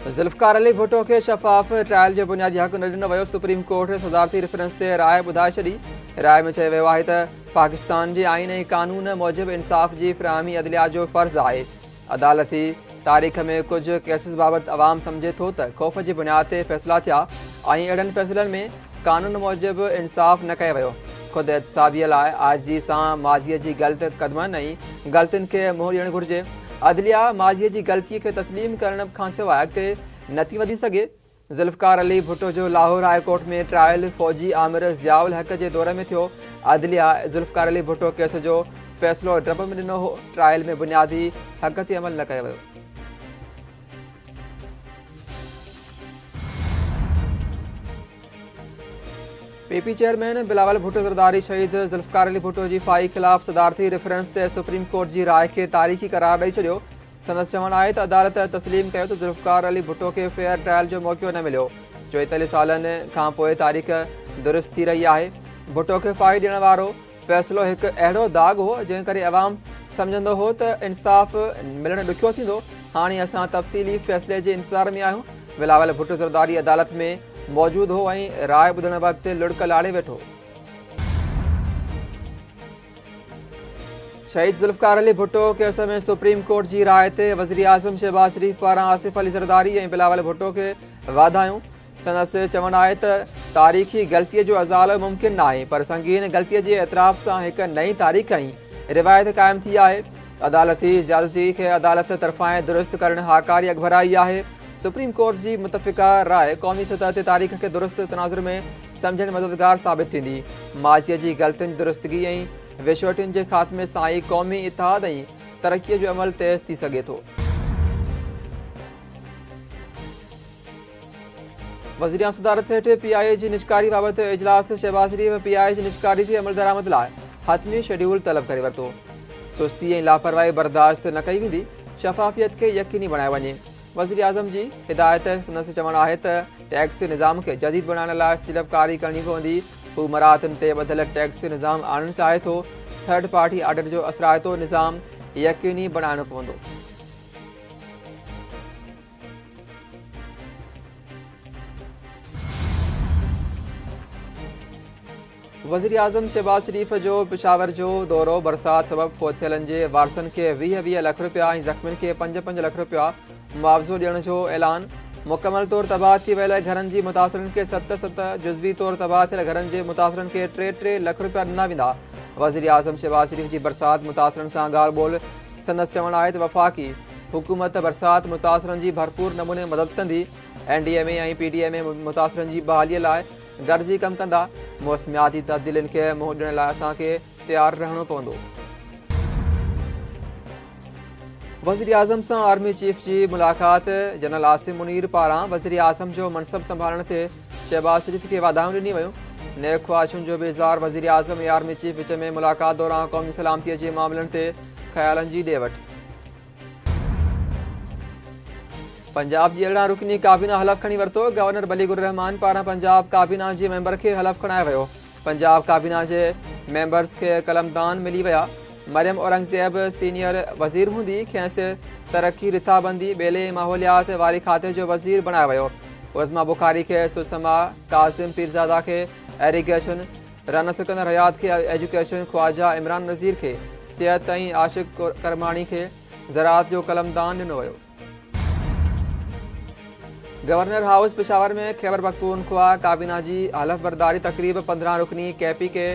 ज़ुल्फ़िकार अली भुट्टो के शफ़ाफ़ ट्रायल जो बुनियादी हक़ न ॾिनो वियो। सुप्रीम कोर्ट सदारती रेफरेंस ते राय ॿुधाए छॾी। राय में चयो वियो आहे त पाकिस्तान जे आईन ऐं क़ानून मूजिबि इंसाफ़ जी फ़राहमी अदलिया जो फ़र्ज़ आहे। अदालती तारीख़ में कुझु केसिस बाबति अवाम सम्झे थो त ख़ौफ़ जी बुनियाद ते फ़ैसिला थिया ऐं अहिड़नि फ़ैसिलनि में क़ानून मूजिबि इंसाफ़ न कयो वियो। ख़ुदि एहतसाबीअ लाइ आजिज़ी सां माज़ीअ जी ग़लति क़दमनि ऐं ग़लतियुनि खे मुंहुं ॾियणु घुरिजे। अदलिया माज़ीअ जी ग़लतीअ खे तस्लीम करण खां सवाइ अॻिते नथी वधी सघे। ज़ुल्फ़िकार अली भुट्टो जो लाहौर हाई कोर्ट में ट्रायल फ़ौजी आमिर ज़ियाउल हक़ जे दौर में थियो। अदलिया ज़ुल्फ़िकार अली भुट्टो केस जो फ़ैसिलो ड्रब में ॾिनो हो। ट्रायल में बुनियादी हक़ ते अमल न कयो वियो। पीपी चेयरमैन बिलावल भुट्टो ज़रदारी शहीद ज़ुल्फ़िकार अली भुट्टो जी फाई ख़िलाफ़ सदारती रेफरेंस ते सुप्रीम कोर्ट जी राय खे तारीख़ी करार ॾेई छॾियो। संदसि चवणु आहे त अदालत तस्लीम कयो त ज़ुल्फ़िकार अली भुट्टो खे फेयर ट्रायल जो मौक़ो न मिलियो। 44 सालनि खां पोइ तारीख़ दुरुस्त थी रही आहे। भुट्टो खे फाई ॾियण वारो फ़ैसिलो हिकु अहिड़ो दाग़ हो जंहिं करे अवाम सम्झंदो हो त इंसाफ़ मिलणु ॾुखियो थींदो। हाणे असां तफ़सीली फ़ैसिले जे इंतज़ार में आहियूं। बिलावल भुट्टो ज़रदारी अदालत में मौजूदु हो ऐं राय ॿुधण वक़्तु लुड़क लाड़े वेठो। शहीद ज़ुल्फ़िकार अली भुट्टो केस में सुप्रीम कोर्ट जी राय ते वज़ीर आज़म शहबाज शरीफ़ पारां आसिफ़ अली ज़रदारी ऐं बिलावल भुट्टो खे वाधायूं। संदसि चवणु आहे त तारीख़ी ग़लतीअ जो अज़ाल मुमकिन न आहे, पर संगीन ग़लतीअ जे एतिराफ़ सां हिकु नई तारीख़ ऐं रिवायत क़ाइमु थी आहे। अदालती ज़्यादती खे अदालत तरफ़ां दुरुस्त करणु हाकारी अॻभराई आहे। सुप्रीम कोर्ट जी मुतफ़िक़ा राय क़ौमी सतह ते तारीख़ खे दुरुस्त तनाज़ुर में सम्झणु मददगार साबित थींदी। माज़ीअ जी ग़लतियुनि जी दुरुस्तगी ऐं विछोटियुनि जे ख़ात्मे सां ई क़ौमी इतिहाद ऐं तरक़ीअ जो अमल तेज़ थी सघे थो। वज़ीर आज़म सदारत हेठि PIA जी निजकारी बाबति इजलास। शहबाज शरीफ़ PIA जी निजकारी ते अमल दरामद लाइ हतमी शेड्यूल तलब करे वरितो। सुस्ती ऐं लापरवाही बर्दाश्त न कई वेंदी, शफ़ाफ़ियत खे यकीनी बणायो वञे। वज़ीर आज़म जी हिदायत। संदसि चवणु आहे त टैक्स निज़ाम खे जदीद बणाइण लाइ सीड़पकारी करणी पवंदी। हू मराहतुनि ते ॿधल टैक्स निज़ाम आणणु चाहे थो। थर्ड पार्टी आर्डर जो असराइतो निज़ाम यकीनी बणाइणो पवंदो। वज़ीर आज़म शहबाज शरीफ़ जो पेशावर जो दौरो। बरसात सबबि फ़ौत थियलनि जे वारसनि खे 20-20 लख रुपया ऐं ज़ख़्मियुनि खे 5-5 लख रुपया मुआवज़ो ॾियण जो ऐलान। मुकमल तौर तबाह थी वियल घरनि जी मुतासिरनि खे 7-7, जुज़वी तौर तबाह थियल घरनि जे मुतासिरनि खे 3-3 लख रुपया ॾिना वेंदा। वज़ीर आज़म शहबाज शरीफ़ जी बरसात मुतासिरनि सां ॻाल्हि ॿोल। संदसि चवणु आहे त वफ़ाक़ी हुकूमत बरसात मुतासिरनि जी भरपूर नमूने मदद कंदी। NDMA ऐं PDMA मुतासिरनि जी बहालीअ लाइ गॾिजी कमु कंदा। मौसमियाती तब्दीलियुनि खे मुंहुं ॾियण लाइ असांखे तयारु रहणो पवंदो। वज़ीर आज़म सां आर्मी चीफ जी मुलाक़ात। जनरल आसिम मुनीर पारां वज़ीर आज़म जो मनसब संभालण ते शहबाज शरीफ़ खे वाधायूं ॾिनी वियूं। नेक ख़्वाहिशुनि जो बि इज़हार। वज़ीर आज़म ऐं आर्मी चीफ विच में मुलाक़ात दौरान क़ौमी सलामतीअ जे मामलनि ते ख़्यालनि जी ॾे वठि। पंजाब जी अरिड़हं रुकनी काबीना हलफ़ खणी वरितो। गवर्नर बलीगुर रहमान पारां पंजाब काबीना जे मेंबर खे हलफ़ खणायो वियो। पंजाब काबीना जे मेंबर्स खे कलमदान मिली विया। मरियम औरंगज़ेब सीनियर वज़ीर हूंदी, खेसि तरक़ी रिथाबंदी ॿेले माहौलियात वारी खाते जो वज़ीर बणायो वियो। उज़मा बुखारी खे सुषमा, कासिम पीरज़ादा खे एरीगेशन, राना सिकंदर हयात खे एजुकेशन, ख्वाजा इमरान नज़ीर खे सिहत ऐं आशिक़ करमाणी खे ज़राअत जो कलमदान ॾिनो वियो। गवर्नर हाउस पेशावर में खैबर पख्तूनख्वा काबीना जी हलफ़ बरदारी तक़रीब। 15 रुकनी KP के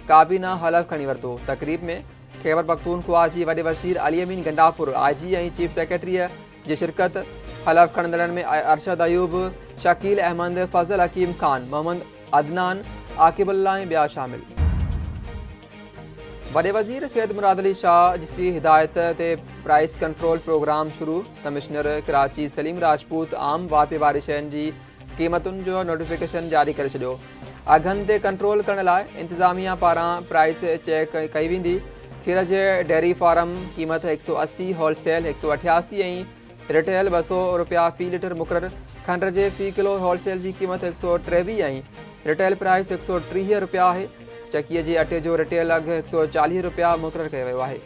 काबीना हलफ़ खणी वरितो। तक़रीब में खैबर पख्तूनख्वा जी वॾे वज़ीर अली अमीन गंडापुर, IG ऐं चीफ सेक्रेटरीअ जी शिरकत। हलफ़ खणंदड़नि में अरशद अयूब, शकील अहमद, फज़ल हकीम ख़ान, मोहम्मद अदनान, आकिबुल्ला ऐं ॿिया शामिल। वॾे वज़ीर सैयद मुराद अली शाह जी हिदायत ते प्राइस कंट्रोल प्रोग्राम शुरू। कमिश्नर कराची सलीम राजपूत आम वापे वारी शयुनि जी क़ीमतुनि जो नोटिफिकेशन जारी करे छॾियो। अघनि ते कंट्रोल करण लाइ इंतिज़ामिया पारां प्राइस चेक कई वेंदी। खीर जे डेयरी फार्म क़ीमत 180, होलसेल 188 ऐं रिटेल 200 रुपया फ़ी लीटर मुक़ररु। खंड जे फ़ी किलो होलसेल जी क़ीमत 123 ऐं रिटेल प्राइस 130 रुपया आहे। चकीअ जे अटे जो रिटेल अघु 140 रुपया मुक़ररु कयो वियो आहे।